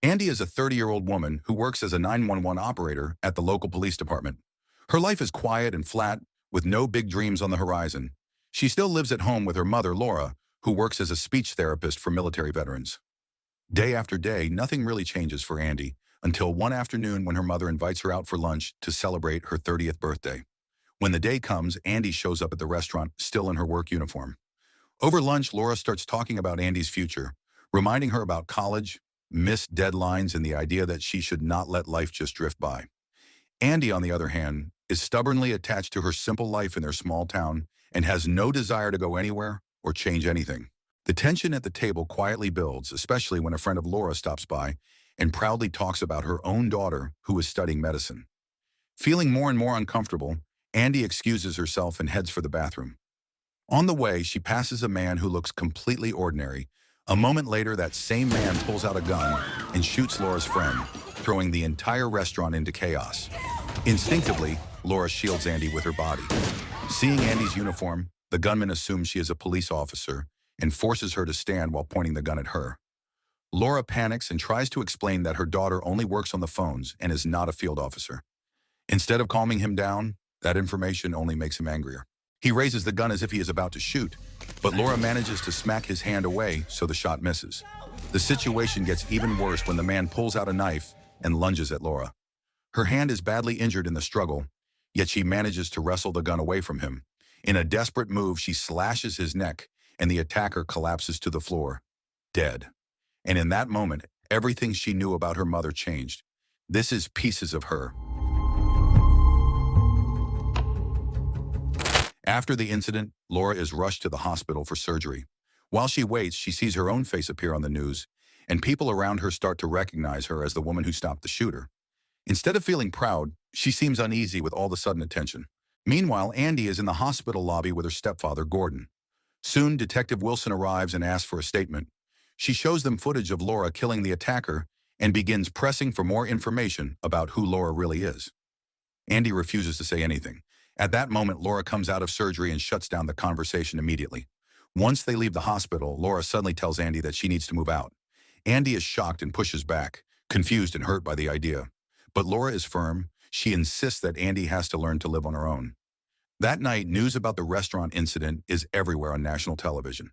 Andy is a 30-year-old woman who works as a 911 operator at the local police department. Her life is quiet and flat, with no big dreams on the horizon. She still lives at home with her mother, Laura, who works as a speech therapist for military veterans. Day after day, nothing really changes for Andy, until one afternoon when her mother invites her out for lunch to celebrate her 30th birthday. When the day comes, Andy shows up at the restaurant, still in her work uniform. Over lunch, Laura starts talking about Andy's future, reminding her about college, missed deadlines, and the idea that she should not let life just drift by. Andy, on the other hand, is stubbornly attached to her simple life in their small town and has no desire to go anywhere or change anything. The tension at the table quietly builds, especially when a friend of Laura stops by and proudly talks about her own daughter who is studying medicine. Feeling more and more uncomfortable, Andy excuses herself and heads for the bathroom. On the way, she passes a man who looks completely ordinary. A moment later, that same man pulls out a gun and shoots Laura's friend, throwing the entire restaurant into chaos. Instinctively, Laura shields Andy with her body. Seeing Andy's uniform, the gunman assumes she is a police officer and forces her to stand while pointing the gun at her. Laura panics and tries to explain that her daughter only works on the phones and is not a field officer. Instead of calming him down, that information only makes him angrier. He raises the gun as if he is about to shoot, but Laura manages to smack his hand away so the shot misses. The situation gets even worse when the man pulls out a knife and lunges at Laura. Her hand is badly injured in the struggle, yet she manages to wrestle the gun away from him. In a desperate move, she slashes his neck, and the attacker collapses to the floor, dead. And in that moment, everything she knew about her mother changed. This is pieces of her. After the incident, Laura is rushed to the hospital for surgery. While she waits, she sees her own face appear on the news, and people around her start to recognize her as the woman who stopped the shooter. Instead of feeling proud, she seems uneasy with all the sudden attention. Meanwhile, Andy is in the hospital lobby with her stepfather, Gordon. Soon, Detective Wilson arrives and asks for a statement. She shows them footage of Laura killing the attacker and begins pressing for more information about who Laura really is. Andy refuses to say anything. At that moment, Laura comes out of surgery and shuts down the conversation immediately. Once they leave the hospital, Laura suddenly tells Andy that she needs to move out. Andy is shocked and pushes back, confused and hurt by the idea. But Laura is firm. She insists that Andy has to learn to live on her own. That night, news about the restaurant incident is everywhere on national television.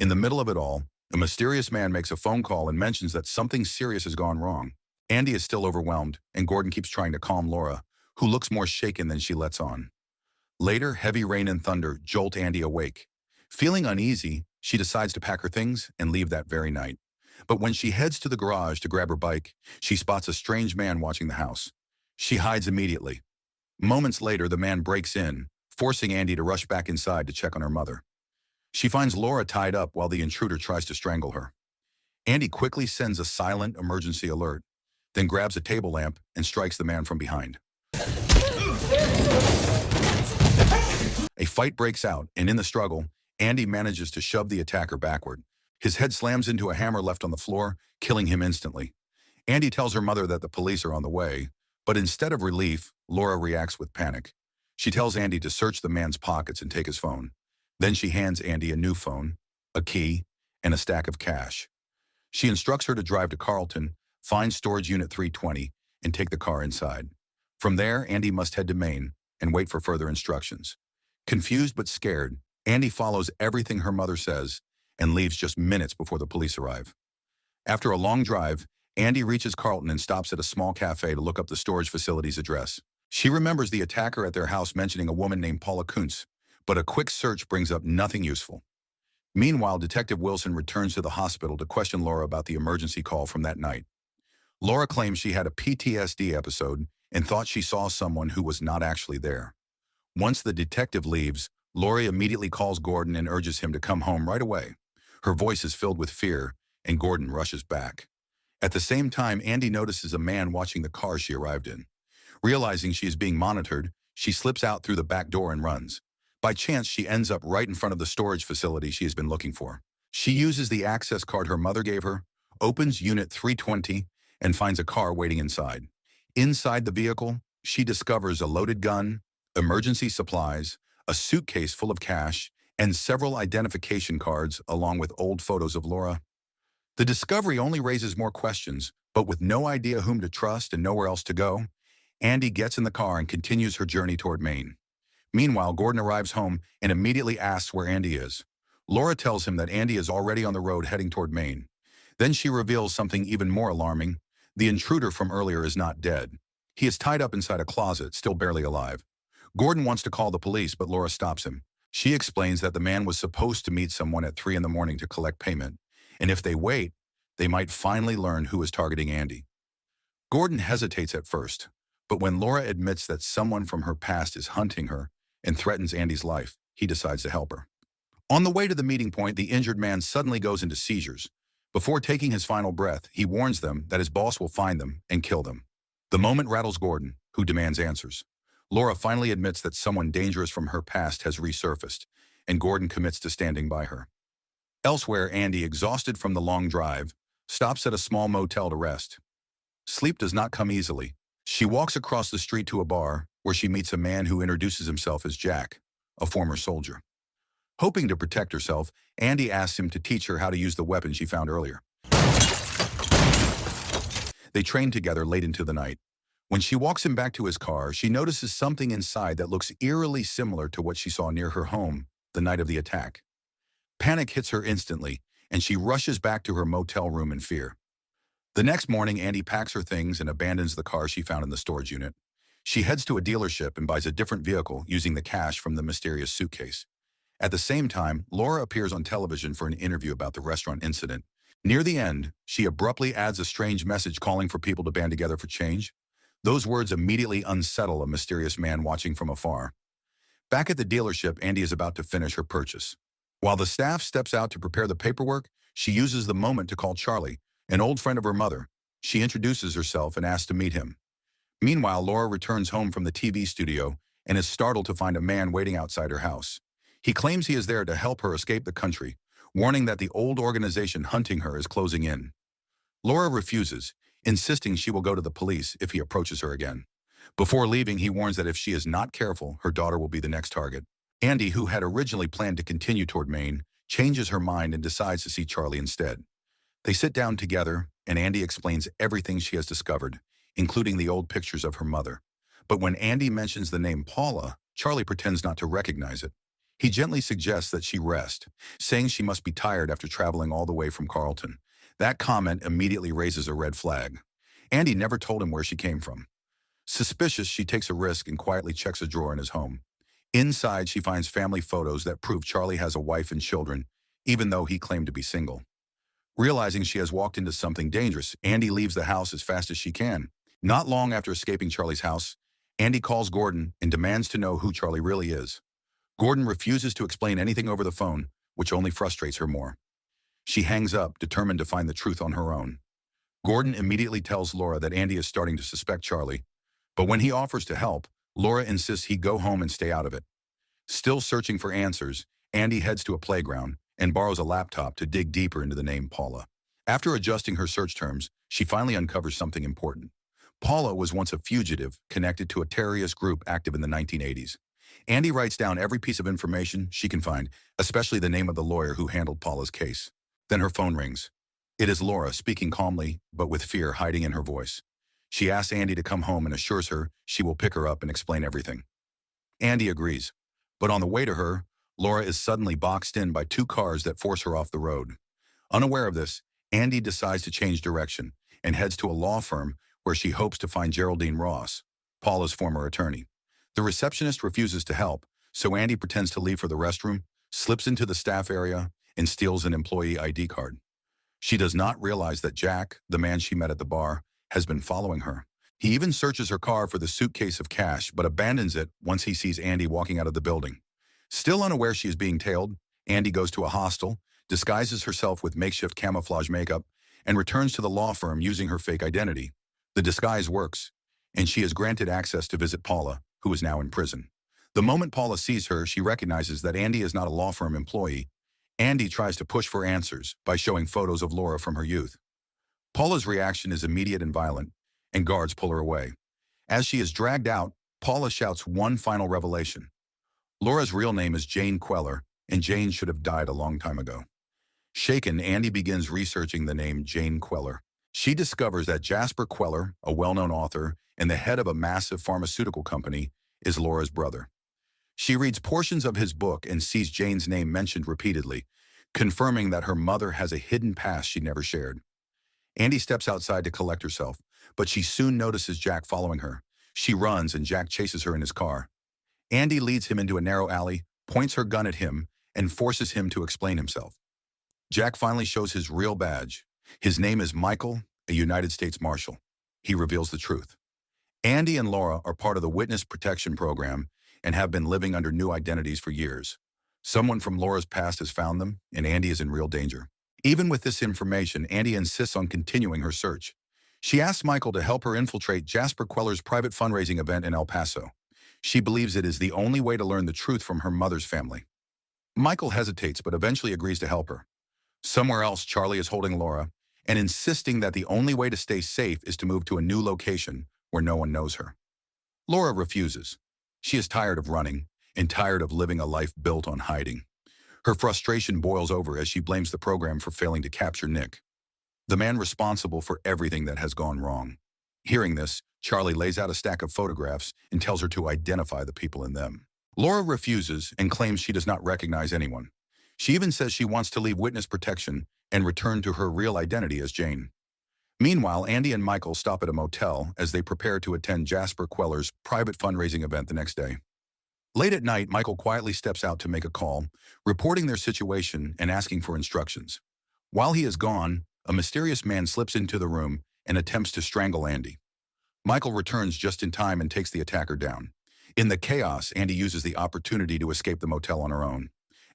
In the middle of it all, a mysterious man makes a phone call and mentions that something serious has gone wrong. Andy is still overwhelmed, and Gordon keeps trying to calm Laura, who looks more shaken than she lets on. Later, heavy rain and thunder jolt Andy awake. Feeling uneasy, she decides to pack her things and leave that very night. But when she heads to the garage to grab her bike, she spots a strange man watching the house. She hides immediately. Moments later, the man breaks in, forcing Andy to rush back inside to check on her mother. She finds Laura tied up while the intruder tries to strangle her. Andy quickly sends a silent emergency alert, then grabs a table lamp and strikes the man from behind. A fight breaks out, and in the struggle, Andy manages to shove the attacker backward. His head slams into a hammer left on the floor, killing him instantly. Andy tells her mother that the police are on the way, but instead of relief, Laura reacts with panic. She tells Andy to search the man's pockets and take his phone. Then she hands Andy a new phone, a key, and a stack of cash. She instructs her to drive to Carlton, find storage unit 320, and take the car inside. From there, Andy must head to Maine and wait for further instructions. Confused but scared, Andy follows everything her mother says and leaves just minutes before the police arrive. After a long drive, Andy reaches Carlton and stops at a small cafe to look up the storage facility's address. She remembers the attacker at their house mentioning a woman named Paula Kuntz, but a quick search brings up nothing useful. Meanwhile, Detective Wilson returns to the hospital to question Laura about the emergency call from that night. Laura claims she had a PTSD episode and thought she saw someone who was not actually there. Once the detective leaves, Laura immediately calls Gordon and urges him to come home right away. Her voice is filled with fear, and Gordon rushes back. At the same time, Andy notices a man watching the car she arrived in. Realizing she is being monitored, she slips out through the back door and runs. By chance, she ends up right in front of the storage facility she has been looking for. She uses the access card her mother gave her, opens Unit 320, and finds a car waiting inside. Inside the vehicle, she discovers a loaded gun, emergency supplies, a suitcase full of cash, and several identification cards along with old photos of Laura. The discovery only raises more questions, But with no idea whom to trust and nowhere else to go, Andy gets in the car and continues her journey toward Maine. Meanwhile, Gordon arrives home and immediately asks where Andy is. Laura tells him that Andy is already on the road heading toward Maine. Then she reveals something even more alarming. The intruder from earlier is not dead. He is tied up inside a closet, still barely alive. Gordon wants to call the police, but Laura stops him. She explains that the man was supposed to meet someone at 3 in the morning to collect payment, and if they wait, they might finally learn who is targeting Andy. Gordon hesitates at first, but when Laura admits that someone from her past is hunting her and threatens Andy's life, he decides to help her. On the way to the meeting point, the injured man suddenly goes into seizures. Before taking his final breath, he warns them that his boss will find them and kill them. The moment rattles Gordon, who demands answers. Laura finally admits that someone dangerous from her past has resurfaced, and Gordon commits to standing by her. Elsewhere, Andy, exhausted from the long drive, stops at a small motel to rest. Sleep does not come easily. She walks across the street to a bar, where she meets a man who introduces himself as Jack, a former soldier. Hoping to protect herself, Andy asks him to teach her how to use the weapon she found earlier. They train together late into the night. When she walks him back to his car, she notices something inside that looks eerily similar to what she saw near her home the night of the attack. Panic hits her instantly, and she rushes back to her motel room in fear. The next morning, Andy packs her things and abandons the car she found in the storage unit. She heads to a dealership and buys a different vehicle using the cash from the mysterious suitcase. At the same time, Laura appears on television for an interview about the restaurant incident. Near the end, she abruptly adds a strange message calling for people to band together for change. Those words immediately unsettle a mysterious man watching from afar. Back at the dealership, Andy is about to finish her purchase. While the staff steps out to prepare the paperwork, she uses the moment to call Charlie, an old friend of her mother. She introduces herself and asks to meet him. Meanwhile, Laura returns home from the TV studio and is startled to find a man waiting outside her house. He claims he is there to help her escape the country, warning that the old organization hunting her is closing in. Laura refuses, insisting she will go to the police if he approaches her again. Before leaving, he warns that if she is not careful, her daughter will be the next target. Andy, who had originally planned to continue toward Maine, changes her mind and decides to see Charlie instead. They sit down together, and Andy explains everything she has discovered, including the old pictures of her mother. But when Andy mentions the name Paula, Charlie pretends not to recognize it. He gently suggests that she rest, saying she must be tired after traveling all the way from Carlton. That comment immediately raises a red flag. Andy never told him where she came from. Suspicious, she takes a risk and quietly checks a drawer in his home. Inside, she finds family photos that prove Charlie has a wife and children, even though he claimed to be single. Realizing she has walked into something dangerous, Andy leaves the house as fast as she can. Not long after escaping Charlie's house, Andy calls Gordon and demands to know who Charlie really is. Gordon refuses to explain anything over the phone, which only frustrates her more. She hangs up, determined to find the truth on her own. Gordon immediately tells Laura that Andy is starting to suspect Charlie, but when he offers to help, Laura insists he go home and stay out of it. Still searching for answers, Andy heads to a playground and borrows a laptop to dig deeper into the name Paula. After adjusting her search terms, she finally uncovers something important. Paula was once a fugitive connected to a terrorist group active in the 1980s. Andy writes down every piece of information she can find, especially the name of the lawyer who handled Paula's case. Then her phone rings. It is Laura, speaking calmly, but with fear hiding in her voice. She asks Andy to come home and assures her she will pick her up and explain everything. Andy agrees, but on the way to her, Laura is suddenly boxed in by 2 cars that force her off the road. Unaware of this, Andy decides to change direction and heads to a law firm where she hopes to find Geraldine Ross, Paula's former attorney. The receptionist refuses to help, so Andy pretends to leave for the restroom, slips into the staff area, and steals an employee ID card. She does not realize that Jack, the man she met at the bar, has been following her. He even searches her car for the suitcase of cash, but abandons it once he sees Andy walking out of the building. Still unaware she is being tailed, Andy goes to a hostel, disguises herself with makeshift camouflage makeup, and returns to the law firm using her fake identity. The disguise works, and she is granted access to visit Paula, who is now in prison. The moment Paula sees her, she recognizes that Andy is not a law firm employee. Andy tries to push for answers by showing photos of Laura from her youth. Paula's reaction is immediate and violent, and guards pull her away. As she is dragged out, Paula shouts one final revelation. Laura's real name is Jane Queller, and Jane should have died a long time ago. Shaken, Andy begins researching the name Jane Queller. She discovers that Jasper Queller, a well-known author and the head of a massive pharmaceutical company, is Laura's brother. She reads portions of his book and sees Jane's name mentioned repeatedly, confirming that her mother has a hidden past she never shared. Andy steps outside to collect herself, but she soon notices Jack following her. She runs and Jack chases her in his car. Andy leads him into a narrow alley, points her gun at him, and forces him to explain himself. Jack finally shows his real badge. His name is Michael, a United States Marshal. He reveals the truth. Andy and Laura are part of the Witness Protection Program and have been living under new identities for years. Someone from Laura's past has found them, and Andy is in real danger. Even with this information, Andy insists on continuing her search. She asks Michael to help her infiltrate Jasper Queller's private fundraising event in El Paso. She believes it is the only way to learn the truth from her mother's family. Michael hesitates but eventually agrees to help her. Somewhere else, Charlie is holding Laura and insisting that the only way to stay safe is to move to a new location where no one knows her. Laura refuses. She is tired of running and tired of living a life built on hiding. Her frustration boils over as she blames the program for failing to capture Nick, the man responsible for everything that has gone wrong. Hearing this, Charlie lays out a stack of photographs and tells her to identify the people in them. Laura refuses and claims she does not recognize anyone. She even says she wants to leave witness protection and return to her real identity as Jane. Meanwhile, Andy and Michael stop at a motel as they prepare to attend Jasper Queller's private fundraising event the next day. Late at night, Michael quietly steps out to make a call, reporting their situation and asking for instructions. While he is gone, a mysterious man slips into the room and attempts to strangle Andy. Michael returns just in time and takes the attacker down. In the chaos, Andy uses the opportunity to escape the motel on her own.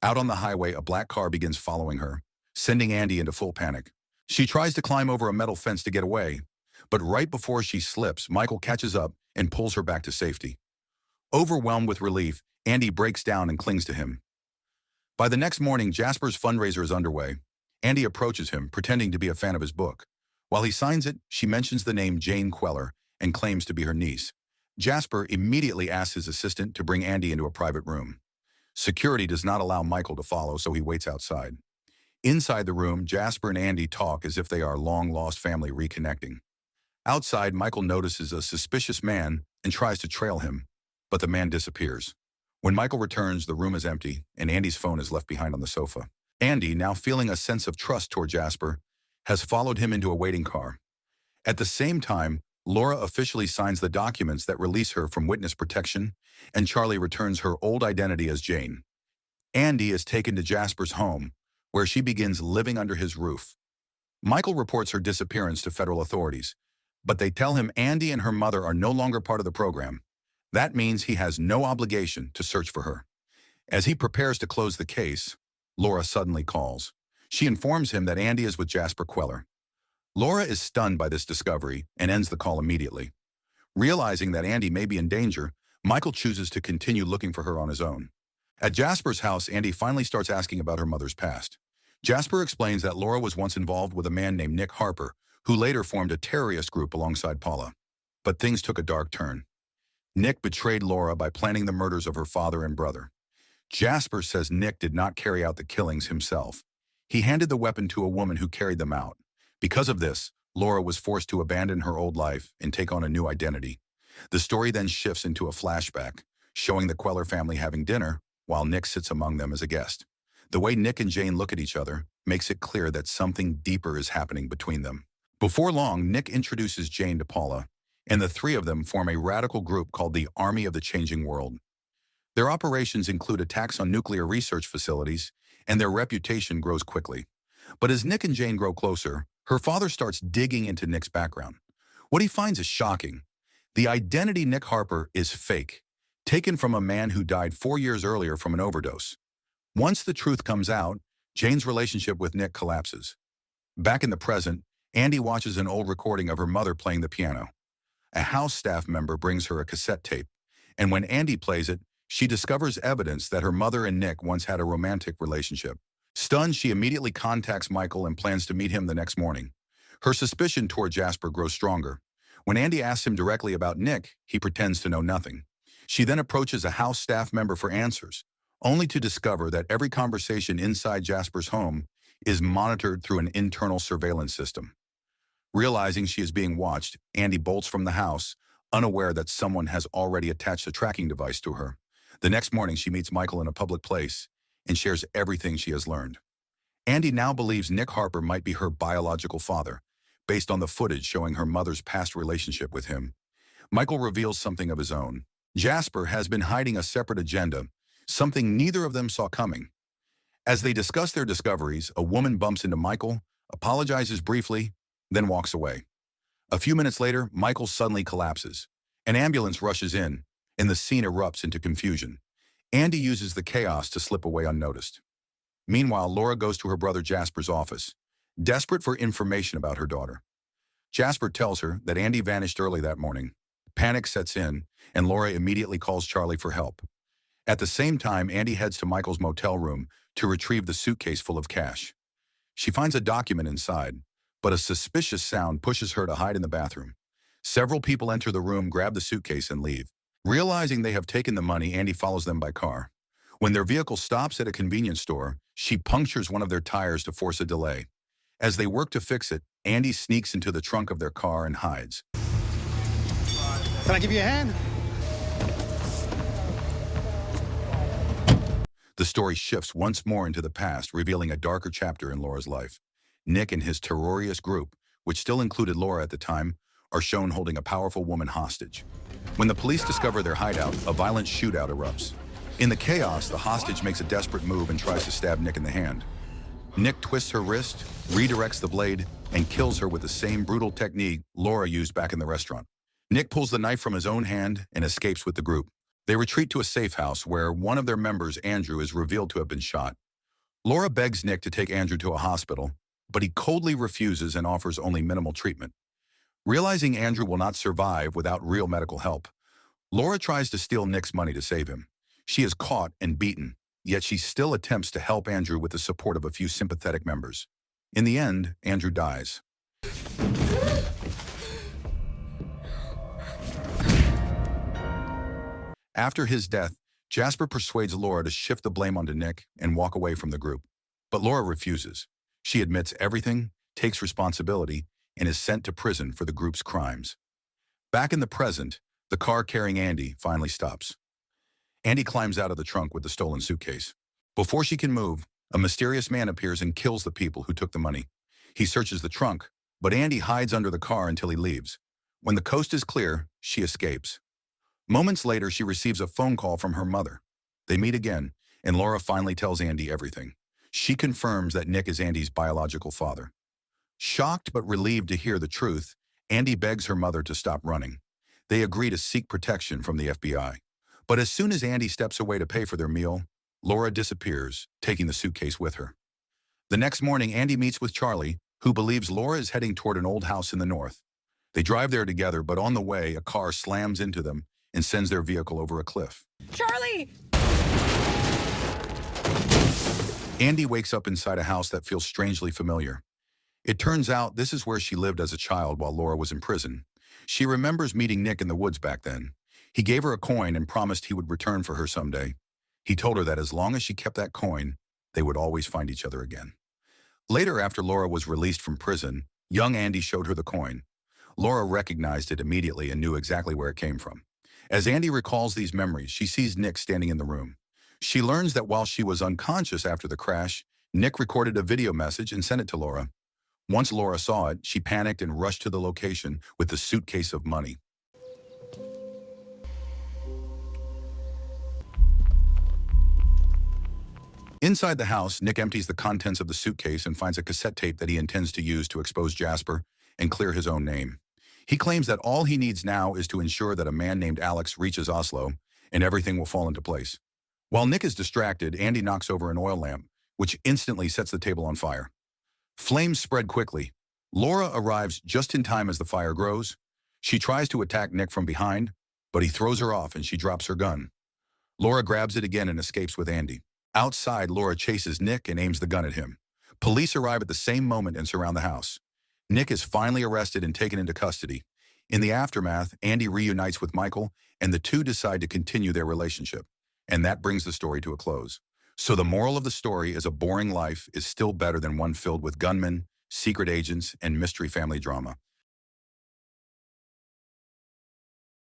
Out on the highway, a black car begins following her, sending Andy into full panic. She tries to climb over a metal fence to get away, but right before she slips, Michael catches up and pulls her back to safety. Overwhelmed with relief, Andy breaks down and clings to him. By the next morning, Jasper's fundraiser is underway. Andy approaches him, pretending to be a fan of his book. While he signs it, she mentions the name Jane Queller and claims to be her niece. Jasper immediately asks his assistant to bring Andy into a private room. Security does not allow Michael to follow, so he waits outside. Inside the room, Jasper and Andy talk as if they are long-lost family reconnecting. Outside, Michael notices a suspicious man and tries to trail him, but the man disappears. When Michael returns, the room is empty, and Andy's phone is left behind on the sofa. Andy, now feeling a sense of trust toward Jasper, has followed him into a waiting car. At the same time, Laura officially signs the documents that release her from witness protection, and Charlie returns her old identity as Jane. Andy is taken to Jasper's home, where she begins living under his roof. Michael reports her disappearance to federal authorities, but they tell him Andy and her mother are no longer part of the program. That means he has no obligation to search for her. As he prepares to close the case, Laura suddenly calls. She informs him that Andy is with Jasper Queller. Laura is stunned by this discovery and ends the call immediately. Realizing that Andy may be in danger, Michael chooses to continue looking for her on his own. At Jasper's house, Andy finally starts asking about her mother's past. Jasper explains that Laura was once involved with a man named Nick Harper, who later formed a terrorist group alongside Paula. But things took a dark turn. Nick betrayed Laura by planning the murders of her father and brother. Jasper says Nick did not carry out the killings himself. He handed the weapon to a woman who carried them out. Because of this, Laura was forced to abandon her old life and take on a new identity. The story then shifts into a flashback, showing the Queller family having dinner while Nick sits among them as a guest. The way Nick and Jane look at each other makes it clear that something deeper is happening between them. Before long, Nick introduces Jane to Paula, and the three of them form a radical group called the Army of the Changing World. Their operations include attacks on nuclear research facilities, and their reputation grows quickly. But as Nick and Jane grow closer, her father starts digging into Nick's background. What he finds is shocking. The identity Nick Harper is fake, taken from a man who died 4 years earlier from an overdose. Once the truth comes out, Jane's relationship with Nick collapses. Back in the present, Andy watches an old recording of her mother playing the piano. A house staff member brings her a cassette tape, and when Andy plays it, she discovers evidence that her mother and Nick once had a romantic relationship. Stunned, she immediately contacts Michael and plans to meet him the next morning. Her suspicion toward Jasper grows stronger. When Andy asks him directly about Nick, he pretends to know nothing. She then approaches a house staff member for answers, only to discover that every conversation inside Jasper's home is monitored through an internal surveillance system. Realizing she is being watched, Andy bolts from the house, unaware that someone has already attached a tracking device to her. The next morning, she meets Michael in a public place and shares everything she has learned. Andy now believes Nick Harper might be her biological father, based on the footage showing her mother's past relationship with him. Michael reveals something of his own. Jasper has been hiding a separate agenda, something neither of them saw coming. As they discuss their discoveries, a woman bumps into Michael, apologizes briefly, then walks away. A few minutes later, Michael suddenly collapses. An ambulance rushes in, and the scene erupts into confusion. Andy uses the chaos to slip away unnoticed. Meanwhile, Laura goes to her brother Jasper's office, desperate for information about her daughter. Jasper tells her that Andy vanished early that morning. Panic sets in, and Laura immediately calls Charlie for help. At the same time, Andy heads to Michael's motel room to retrieve the suitcase full of cash. She finds a document inside, but a suspicious sound pushes her to hide in the bathroom. Several people enter the room, grab the suitcase, and leave. Realizing they have taken the money, Andy follows them by car. When their vehicle stops at a convenience store, she punctures one of their tires to force a delay. As they work to fix it, Andy sneaks into the trunk of their car and hides. Can I give you a hand? The story shifts once more into the past, revealing a darker chapter in Laura's life. Nick and his terrorious group, which still included Laura at the time, are shown holding a powerful woman hostage. When the police discover their hideout, a violent shootout erupts. In the chaos, the hostage makes a desperate move and tries to stab Nick in the hand. Nick twists her wrist, redirects the blade, and kills her with the same brutal technique Laura used back in the restaurant. Nick pulls the knife from his own hand and escapes with the group. They retreat to a safe house where one of their members, Andrew, is revealed to have been shot. Laura begs Nick to take Andrew to a hospital, but he coldly refuses and offers only minimal treatment. Realizing Andrew will not survive without real medical help, Laura tries to steal Nick's money to save him. She is caught and beaten, yet she still attempts to help Andrew with the support of a few sympathetic members. In the end, Andrew dies. After his death, Jasper persuades Laura to shift the blame onto Nick and walk away from the group. But Laura refuses. She admits everything, takes responsibility, and is sent to prison for the group's crimes. Back in the present, the car carrying Andy finally stops. Andy climbs out of the trunk with the stolen suitcase. Before she can move, a mysterious man appears and kills the people who took the money. He searches the trunk, but Andy hides under the car until he leaves. When the coast is clear, she escapes. Moments later, she receives a phone call from her mother. They meet again, and Laura finally tells Andy everything. She confirms that Nick is Andy's biological father. Shocked but relieved to hear the truth, Andy begs her mother to stop running. They agree to seek protection from the FBI. But as soon as Andy steps away to pay for their meal, Laura disappears, taking the suitcase with her. The next morning, Andy meets with Charlie, who believes Laura is heading toward an old house in the north. They drive there together, but on the way, a car slams into them and sends their vehicle over a cliff. Charlie! Andy wakes up inside a house that feels strangely familiar. It turns out this is where she lived as a child while Laura was in prison. She remembers meeting Nick in the woods back then. He gave her a coin and promised he would return for her someday. He told her that as long as she kept that coin, they would always find each other again. Later, after Laura was released from prison, young Andy showed her the coin. Laura recognized it immediately and knew exactly where it came from. As Andy recalls these memories, she sees Nick standing in the room. She learns that while she was unconscious after the crash, Nick recorded a video message and sent it to Laura. Once Laura saw it, she panicked and rushed to the location with the suitcase of money. Inside the house, Nick empties the contents of the suitcase and finds a cassette tape that he intends to use to expose Jasper and clear his own name. He claims that all he needs now is to ensure that a man named Alex reaches Oslo, and everything will fall into place. While Nick is distracted, Andy knocks over an oil lamp, which instantly sets the table on fire. Flames spread quickly. Laura arrives just in time as the fire grows. She tries to attack Nick from behind, but he throws her off and she drops her gun. Laura grabs it again and escapes with Andy. Outside, Laura chases Nick and aims the gun at him. Police arrive at the same moment and surround the house. Nick is finally arrested and taken into custody. In the aftermath, Andy reunites with Michael, and the two decide to continue their relationship. And that brings the story to a close. So the moral of the story is a boring life is still better than one filled with gunmen, secret agents, and mystery family drama.